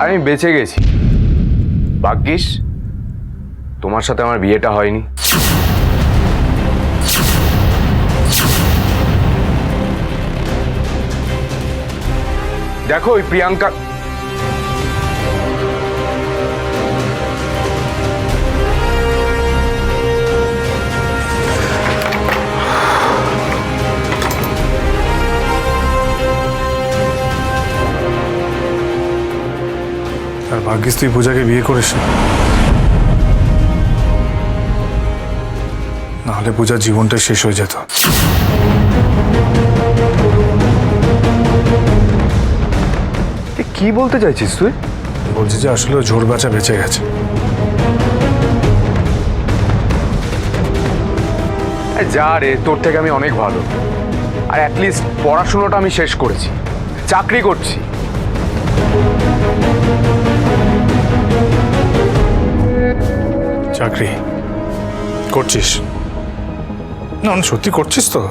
আমি বেঁচে গেছি। ভাগ্যিস তোমার সাথে আমার বিয়েটা হয়নি। দেখো ওই প্রিয়াঙ্কা, আর ভাগ্যিস তুই পূজাকে বিয়ে করিস, নাহলে পূজার জীবনটা শেষ হয়ে যেত। কি বলতে চাইছিস তুই? বলছি যে আসলে ঝোর বাঁচা বেঁচে গেছে। যা রে, তোর থেকে আমি অনেক ভালো। আর অ্যাটলিস্ট পড়াশোনাটা আমি শেষ করেছি, চাকরি করছি। চাকরি করছিস? না মানে সত্যি করছিস তো?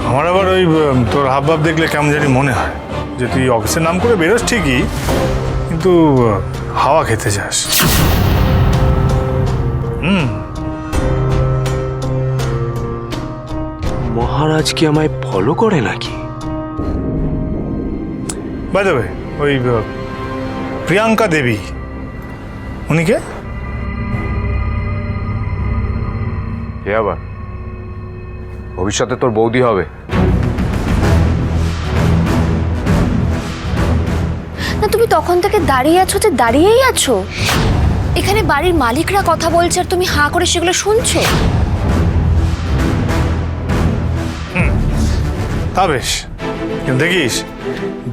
আমার আবার ওই তোর হাবভাব দেখলে কেমন জানি মনে হয় যে তুই অফিসের নাম করে বেরোস ঠিকই, কিন্তু হাওয়া খেতে যাস। মহারাজ কি আমায় ফলো করে নাকি? বাই দ্য ওয়ে, ওই প্রিয়াঙ্কা দেবী, উনি কে? কে আবার? ভবিষ্যতে তোর বৌদি হবে। না, তুমি তখন থেকে দাঁড়িয়ে আছো যে দাঁড়িয়েই আছো। এখানে বাড়ির মালিকরা কথা বলছে আর তুমি হাঁ করে সেগুলো শুনছো। তা বেশ, কিন্তু দেখিস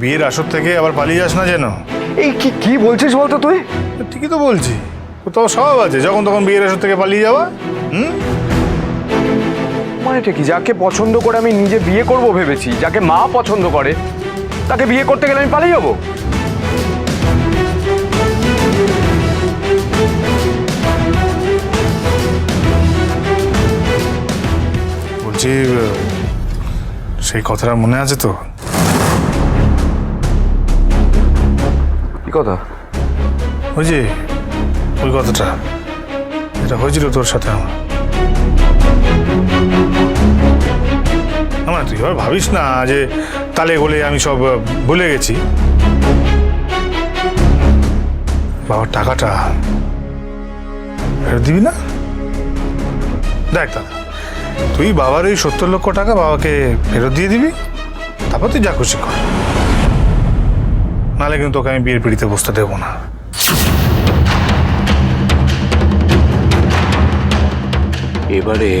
বিয়ের আসর থেকে আবার পালিয়ে যাস না যেন। এই কি কি বলছিস বলতো তুই? ঠিকই তো বলছি, কোথাও স্বভাব আছে যখন তখন বিয়ের আসর থেকে পালিয়ে যাওয়া। মানেটা কি? যাকে পছন্দ করে আমি নিজে বিয়ে করব ভেবেছি, যাকে মা পছন্দ করে, তাকে বিয়ে করতে গেলে আমি পালিয়ে যাবো? বলছি সেই কথাটা মনে আছে তো? কি কথা? ওই যে ওই কথাটা যেটা হয়েছিল তোর সাথে আমার। না তুই এবার ভাবিস না যে তালে গোলে আমি সব ভুলে গেছি। বাবার টাকাটা ফেরত দিবি না? দেখ দাদা, তুই বাবার ওই 70 লক্ষ টাকা বাবাকে ফেরত দিয়ে দিবি, তারপর তুই যা খুশি কর। নাহলে কিন্তু তোকে আমি বিয়ের পিড়িতে বসতে দেবো না। এবারে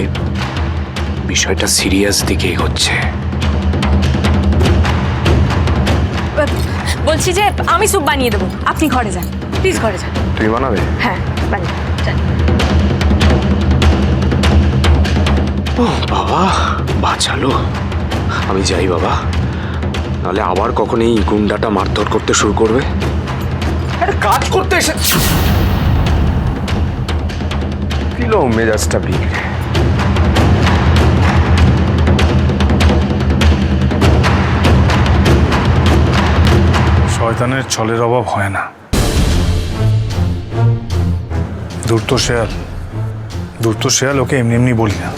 বিষয়টা সিরিয়াস দিকে এগোচ্ছে। বলছি যে আমি স্যুপ বানিয়ে দেবো, আপনি ঘরে যান, প্লিজ ঘরে যান। তুই বানাবে? হ্যাঁ বানিয়ে যান। ও বাবা, বাঁচালো। আমি যাই বাবা, নাহলে আবার কখন এই গুন্ডাটা মারধর করতে শুরু করবে। আরে কাজ করতে এসে দিল মেজাজটা বিগড়ে। শয়তানের ছলের অভাব হয় না। ধূর্ত শেয়াল ওকে এমনি এমনি বলি না।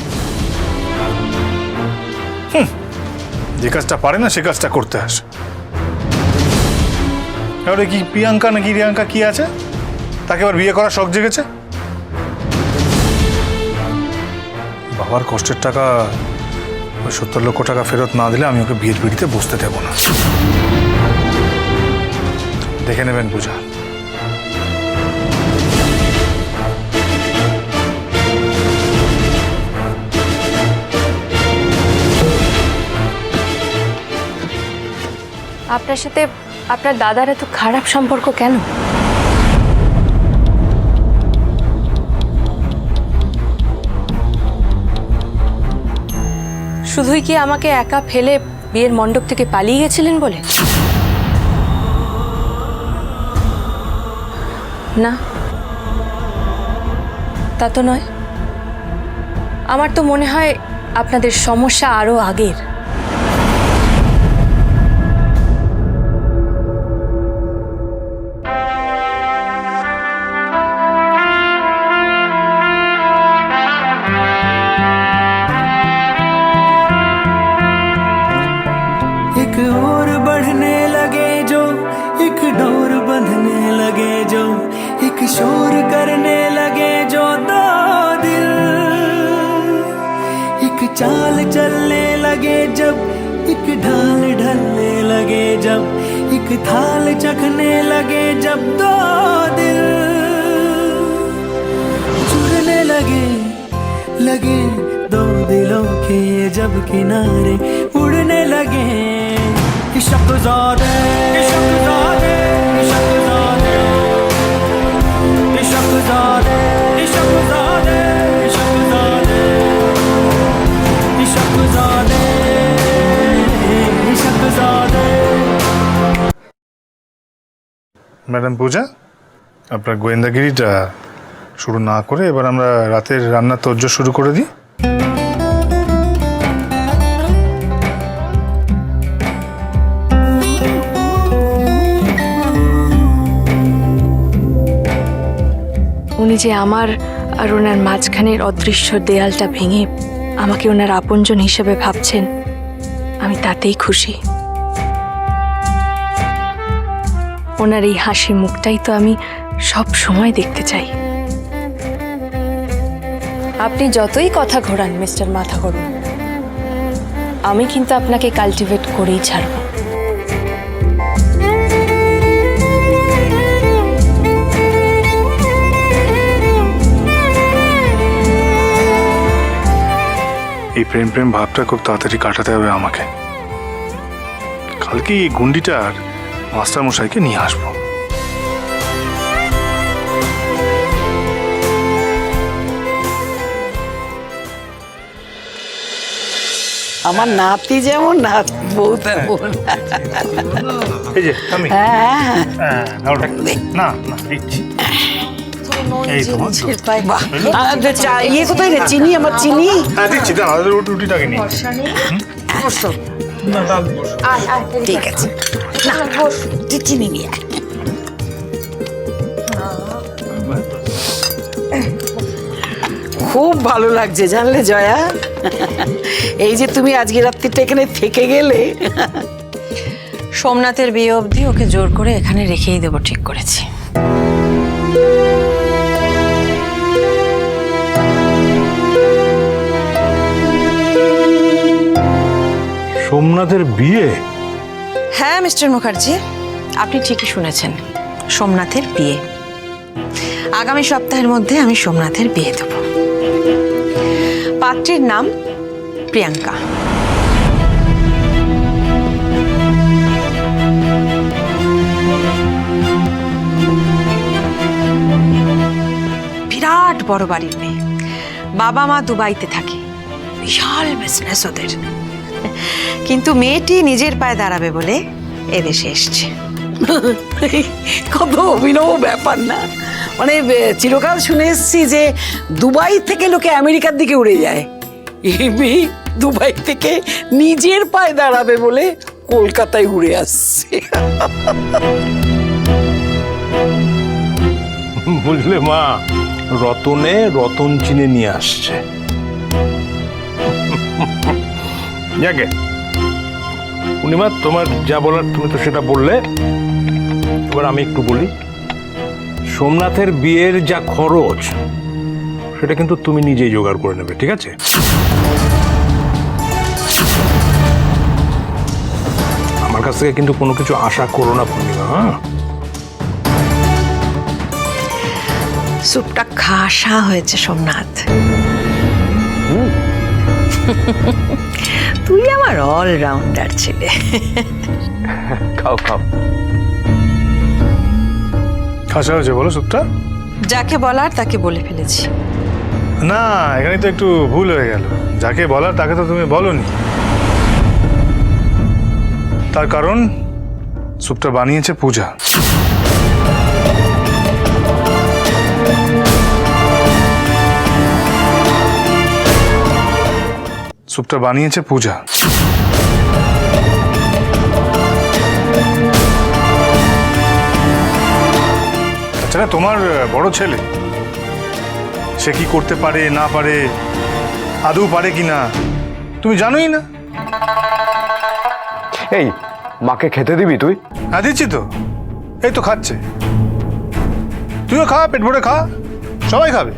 যে কাজটা পারে না সে কাজটা করতে আসে। এবারে কি প্রিয়াঙ্কা নাকি রিয়াঙ্কা কি আছে, তাকে আবার বিয়ে করার শখ জেগেছে। বাবার কষ্টের টাকা ওই 70 লক্ষ টাকা ফেরত না দিলে আমি ওকে বিয়ের পিড়িতে বসতে দেব না। দেখে নেবেন পূজা। আপনার সাথে আপনার দাদার এত খারাপ সম্পর্ক কেন? শুধুই কি আমাকে একা ফেলে বিয়ের মণ্ডপ থেকে পালিয়ে গেছিলেন বলে? না, তা তো নয়। আমার তো মনে হয় আপনাদের সমস্যা আরো আগের। एक और बढ़ने लगे जो, एक डोर बंधने लगे जो, एक शोर करने लगे जो दो दिल, एक चाल चलने लगे जब, एक ढाल ढलने लगे जब, एक थाल चखने लगे जब दो दिल जुड़ने लगे लगे दो दिलों के जब किनारे उड़ने लगे। इश्क ज़ादे, इश्क ज़ादे, इश्क ज़ादे, इश्क ज़ादे, इश्क ज़ादे, इश्क ज़ादे, इश्क ज़ादे, इश्क ज़ादे। ম্যাডাম পূজা, আপনার গোয়েন্দাগিরিটা শুরু না করে এবার আমরা রাতের রান্নার তোড়জোড় শুরু করে দিই। উনি যে আমার আর ওনার মাঝখানের অদৃশ্য দেয়ালটা ভেঙে আমাকে ওনার আপনজন হিসেবে ভাবছেন, আমি তাতেই খুশি। ওনার এই হাসি মুখটাই তো আমি সব সময় দেখতে চাই। আপনি যতই কথা ঘোরান মিস্টার মাথা গরম, আমি কিন্তু আপনাকে কাল্টিভেট করেই ছাড়ব। এই প্রেম প্রেম ভাবটা খুব তাড়াতাড়ি কাটাতে হবে আমাকে। কালকে এই গুন্ডিটার মাস্টার মশাইকে নিয়ে আসবো। আমার নাতি যেমন নাত বউ তেমন। এই যে আমি হ্যাঁ না না দিচ্ছি। এই তো বাহ, আর ইয়ে কোথায় রে, চিনি, আমার চিনি। হ্যাঁ দিচ্ছি, দাঁড়া রুটিটাকে নিয়ে। ঠিক আছে, না চিনি নিয়ে আয়। খুব ভালো লাগছে জানলে জয়া, এই যে তুমি আজকে রাত্রিটা এখানে থেকে গেলে। সোমনাথের বিয়ে অবধি ওকে জোর করে এখানে রেখেই দেবো ঠিক করেছি। সোমনাথের বিয়ে? হ্যাঁ মিস্টার মুখার্জি, আপনি ঠিকই শুনেছেন, সোমনাথের বিয়ে। আগামী সপ্তাহের মধ্যে আমি সোমনাথের বিয়ে দেব। পাত্রীর নাম প্রিয়াঙ্কা। বিরাট বড় বাড়ির মেয়ে, বাবা মা দুবাইতে থাকে, বিশাল বিজনেস ওদের। কিন্তু মেয়েটি নিজের পায়ে দাঁড়াবে বলে এদেশে এসছে। কত অভিনব ব্যাপার না, মানে চিরকাল শুনে এসছি যে দুবাই থেকে লোকে আমেরিকার দিকে উড়ে যায়, এই মেয়ে দুবাই থেকে নিজের পায়ে দাঁড়াবে বলে কলকাতায় উড়ে আসছে। বুঝলে মা, রতনে রতন চিনে নিয়ে আসছে। যাকে পূর্ণিমা, তোমার যা বলার তুমি তো সেটা বললে, এবার আমি একটু বলি। সোমনাথের বিয়ের যা খরচ সেটা কিন্তু তুমি নিজেই জোগাড় করে নেবে, ঠিক আছে? আমার কাছ থেকে কিন্তু কোনো কিছু আশা করো না পূর্ণিমা। হ্যাঁ, স্যুপটা খাসা হয়েছে সোমনাথ। তুই আমার অলরাউন্ডার ছেলে। খাও খাও। খাসা হয়েছে বলো স্যুপটা? যাকে বলার তাকে বলে ফেলেছি। না, এখানে তো একটু ভুল হয়ে গেল। যাকে বলার তাকে তো তুমি বলনি। তার কারণ স্যুপটা বানিয়েছে পূজা। স্যুপটা বানিয়েছে পূজা। তাছাড়া তোমার বড় ছেলে, সে কি করতে পারে না পারে, আদৌ পারে কিনা তুমি জানোই না। এই মাকে খেতে দিবি তুই? হ্যাঁ দিচ্ছি তো, এই তো খাচ্ছে। তুইও খা, পেট ভরে খা, সবাই খাবে।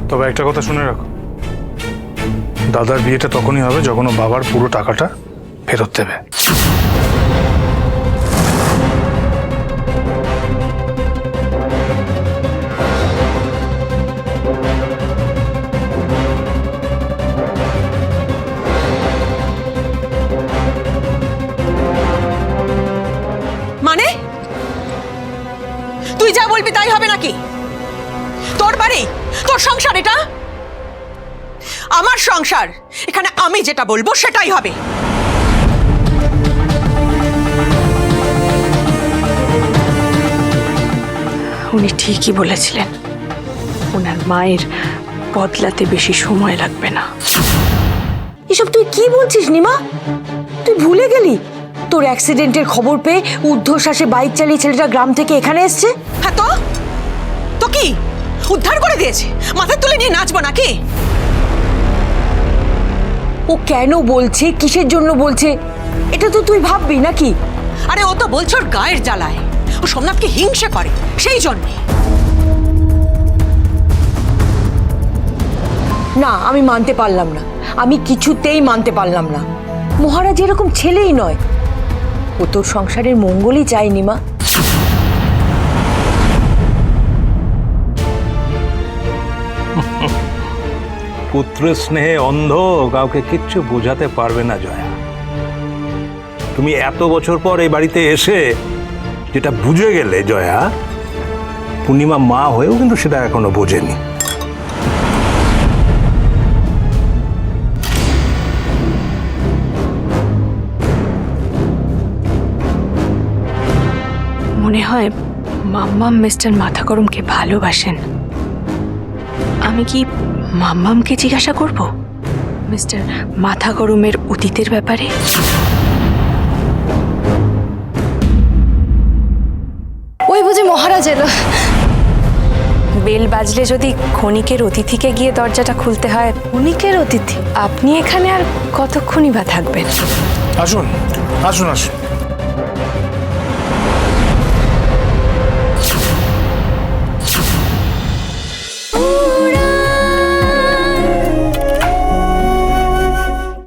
তবে একটা কথা শুনে রাখো, দাদার বিয়েটা তখনই হবে যখন ও বাবার পুরো টাকাটা ফেরত দেবে। মানে তুই যা বলবি তাই হবে নাকি? তোর বাড়ি, তোর সংসার, এটা আমার সংসার। এখানে আমি যেটা বলবো সেটাই হবে। উনি ঠিকই বলেছিলেন, ওনার মায়ের বদলাতে বেশি সময় লাগবে না। এসব তুই কি বলছিস নিমা? তুই ভুলে গেলি তোর অ্যাক্সিডেন্টের খবর পেয়ে ঊর্ধ্বশ্বাসে বাইক চালিয়ে ছেলেটা গ্রাম থেকে এখানে এসছে। হ্যাঁ তো তো কি উদ্ধার করে দিয়েছে? মাথায় তুলে নিয়ে নাচবো নাকি? ও কেন বলছে, কিসের জন্য বলছে, এটা তো তুই ভাববি নাকি? আরে ও তো বলছে ওর গায়ের জ্বালায় ও সোমনাথকে হিংসে করে, সেই জন্যে। না, আমি মানতে পারলাম না, আমি কিছুতেই মানতে পারলাম না। মহারাজ এরকম ছেলেই নয়, ও তোর সংসারের মঙ্গলই চায় নিমা। পুত্র স্নেহে অন্ধ কাউকে কিচ্ছু বোঝাতে পারবে না জয়া। তুমি এত বছর পর এই বাড়িতে এসে যেটা বুঝে গেলে জয়া, পূর্ণিমা মা হয়েও কিন্তু সেটা এখনো বোঝেনি। মনে হয় মাম্মাম মিস্টার মাথাগরমকে ভালোবাসেন। আমি কি মাম্মামকে জিজ্ঞাসা করব মিস্টার মাথাগরমের অতীতের ব্যাপারে? ওই বুঝি মহারাজ এলো। বেল বাজলে যদি ক্ষণিকের অতিথিকে গিয়ে দরজাটা খুলতে হয়। ক্ষণিকের অতিথি? আপনি এখানে আর কতক্ষণই বা থাকবেন? আসুন আসুন আসুন।